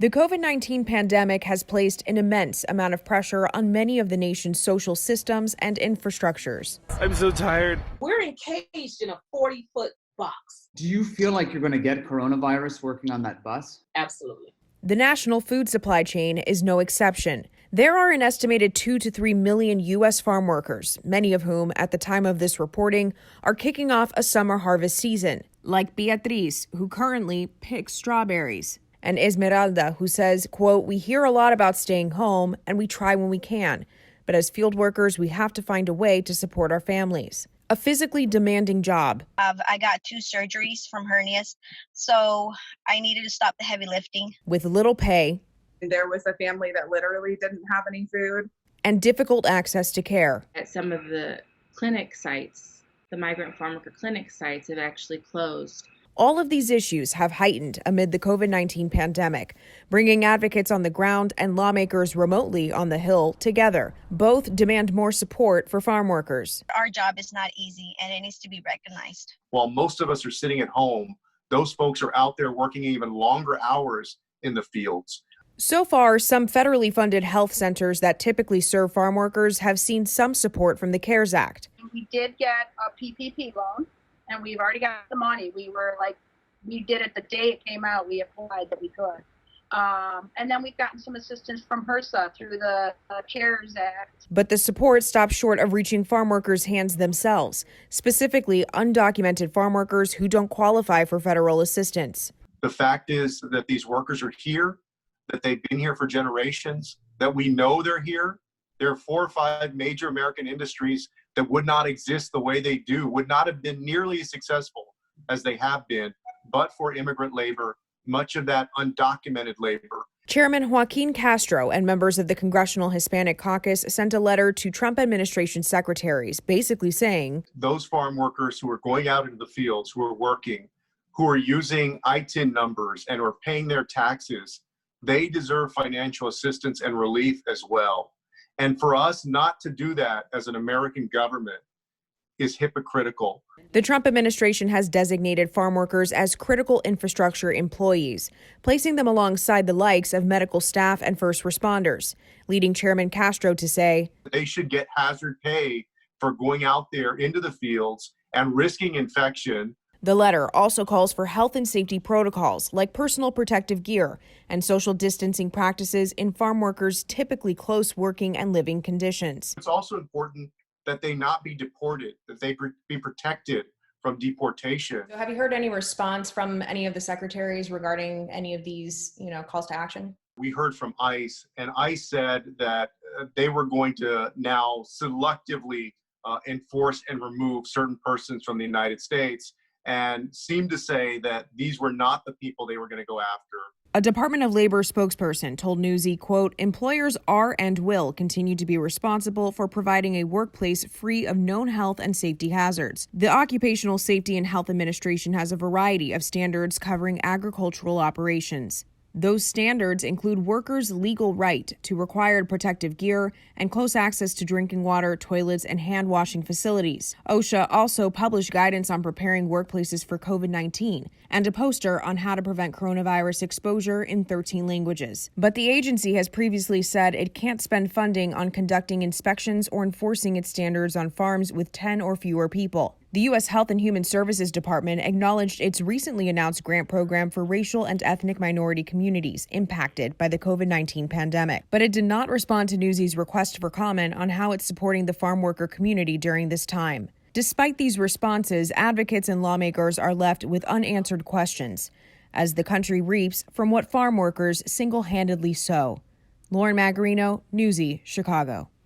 The COVID-19 pandemic has placed an immense amount of pressure on many of the nation's social systems and infrastructures. I'm so tired. We're encaged in a 40-foot box. Do you feel like you're going to get coronavirus working on that bus? Absolutely. The national food supply chain is no exception. There are an estimated 2 to 3 million U.S. farm workers, many of whom, at the time of this reporting, are kicking off a summer harvest season, like Beatriz, who currently picks strawberries, and Esmeralda, who says, quote, "We hear a lot about staying home, and we try when we can. But as field workers, we have to find a way to support our families." A physically demanding job. I got 2 surgeries from hernias, so I needed to stop the heavy lifting. With little pay. There was a family that literally didn't have any food. And difficult access to care. At some of the clinic sites, the migrant farm worker clinic sites have actually closed. All of these issues have heightened amid the COVID-19 pandemic, bringing advocates on the ground and lawmakers remotely on the Hill together. Both demand more support for farm workers. Our job is not easy, and it needs to be recognized. While most of us are sitting at home, those folks are out there working even longer hours in the fields. So far, some federally funded health centers that typically serve farm workers have seen some support from the CARES Act. We did get a PPP loan, and we've already got the money. We did it the day it came out. We applied that we could. And then we've gotten some assistance from HRSA through the CARES Act. But the support stops short of reaching farm workers' hands themselves, specifically undocumented farm workers who don't qualify for federal assistance. The fact is that these workers are here, that they've been here for generations, that we know they're here. There are 4 or 5 major American industries that would not exist the way they do, would not have been nearly as successful as they have been, but for immigrant labor, much of that undocumented labor. Chairman Joaquin Castro and members of the Congressional Hispanic Caucus sent a letter to Trump administration secretaries, basically saying, those farm workers who are going out into the fields, who are working, who are using ITIN numbers and are paying their taxes, they deserve financial assistance and relief as well. And for us not to do that as an American government is hypocritical. The Trump administration has designated farm workers as critical infrastructure employees, placing them alongside the likes of medical staff and first responders, leading Chairman Castro to say, they should get hazard pay for going out there into the fields and risking infection. The letter also calls for health and safety protocols like personal protective gear and social distancing practices in farm workers' typically close working and living conditions. It's also important that they not be deported, that they be protected from deportation. So have you heard any response from any of the secretaries regarding any of these, calls to action? We heard from ICE, and ICE said that they were going to now selectively enforce and remove certain persons from the United States, and seemed to say that these were not the people they were going to go after. A Department of Labor spokesperson told Newsy, quote, "Employers are and will continue to be responsible for providing a workplace free of known health and safety hazards. The Occupational Safety and Health Administration has a variety of standards covering agricultural operations. Those standards include workers' legal right to required protective gear and close access to drinking water, toilets, and hand-washing facilities. OSHA also published guidance on preparing workplaces for COVID-19 and a poster on how to prevent coronavirus exposure in 13 languages. But the agency has previously said it can't spend funding on conducting inspections or enforcing its standards on farms with 10 or fewer people. The U.S. Health and Human Services Department acknowledged its recently announced grant program for racial and ethnic minority communities impacted by the COVID-19 pandemic, but it did not respond to Newsy's request for comment on how it's supporting the farm worker community during this time. Despite these responses, advocates and lawmakers are left with unanswered questions as the country reaps from what farm workers single-handedly sow. Lauren Magarino, Newsy, Chicago.